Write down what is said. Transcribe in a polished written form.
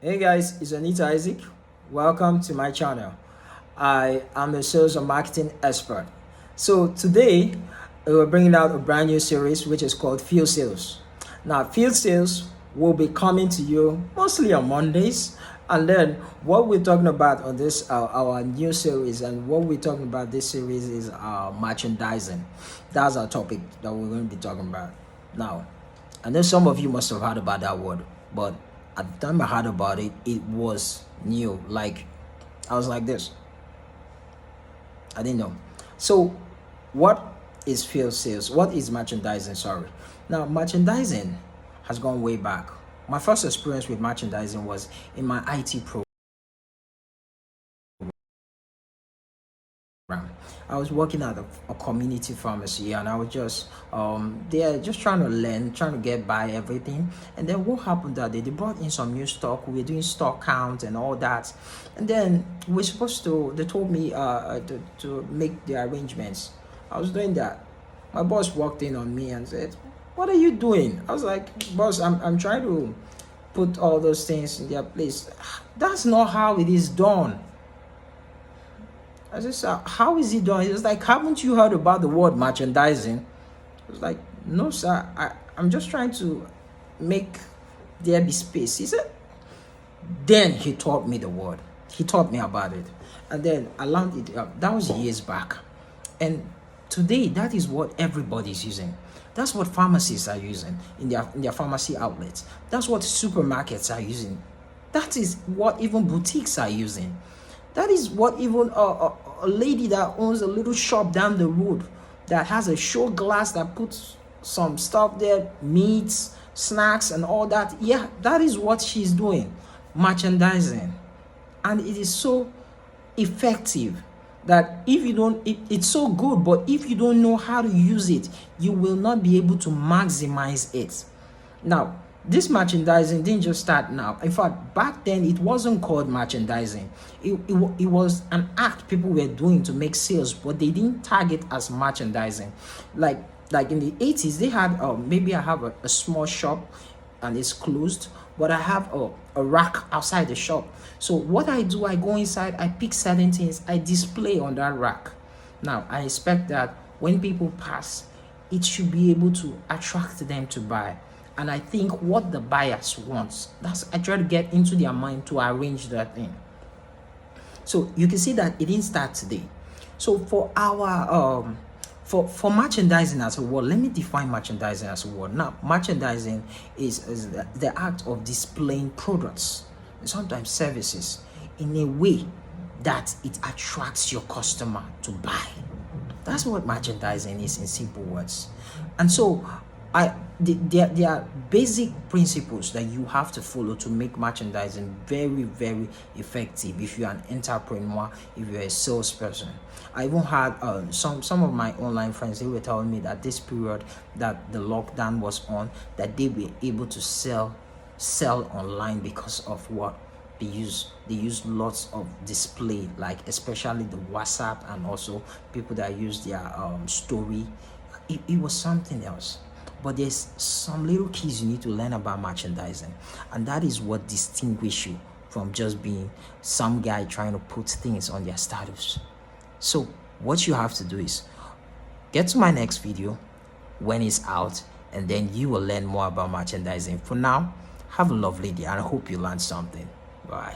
Hey guys, it's Anita Isaac. Welcome to my channel. I am a sales and marketing expert. So today we're bringing out a brand new series which is called Field Sales. Now, Field Sales will be coming to you mostly on Mondays, and then what we're talking about on this our new series, and what we're talking about this series is merchandising. That's our topic that we're going to be talking about. Now, I know some of you must have heard about that word, but at the time I heard about it, it was new. Like, I was like this. I didn't know. So, what is field sales? What is merchandising? Sorry. Now, merchandising has gone way back. My first experience with merchandising was in my IT program. I was working at a community pharmacy, and I was just there just trying to learn, trying to get by everything. And then what happened that day, they brought in some new stock. We were doing stock count and all that, and then we're supposed to, they told me to make the arrangements. I was doing that. My boss walked in on me and said, "What are you doing?" I was like, "Boss, I'm trying to put all those things in their place." "That's not how it is done." I just said, "How is it done?" He was like, "Haven't you heard about the word merchandising?" I was like, "No, sir. I'm just trying to make there be space." He said, then he taught me the word. He taught me about it. And then I learned it. That was years back. And today, that is what everybody's using. That's what pharmacists are using in their pharmacy outlets. That's what supermarkets are using. That is what even boutiques are using. That is what even a lady that owns a little shop down the road that has a show glass that puts some stuff there, meats, snacks, and all that. Yeah, that is what she's doing, merchandising. And it is so effective that if you don't, it's so good, but if you don't know how to use it, you will not be able to maximize it. Now, this merchandising didn't just start now. In fact, back then it wasn't called merchandising. It was an act people were doing to make sales, but they didn't tag it as merchandising. Like in the 80s, they had maybe I have a small shop and it's closed, but I have a rack outside the shop. So what I do, I go inside, I pick certain things, I display on that rack. Now, I expect that when people pass, it should be able to attract them to buy. And I think what the buyers want, I try to get into their mind to arrange that thing. So you can see that it didn't start today. So for our for merchandising as a word, let me define merchandising as a word. Now, merchandising is the act of displaying products and sometimes services in a way that it attracts your customer to buy. That's what merchandising is in simple words. And so there are basic principles that you have to follow to make merchandising very, very effective. If you're an entrepreneur, if you're a salesperson, I even had some of my online friends. They were telling me that this period that the lockdown was on, that they were able to sell online because of what they use lots of display, like especially the WhatsApp, and also people that use their story. It was something else. But there's some little keys you need to learn about merchandising, and that is what distinguishes you from just being some guy trying to put things on their status. So what you have to do is get to my next video when it's out, and then you will learn more about merchandising. For now, have a lovely day, and I hope you learned something. Bye.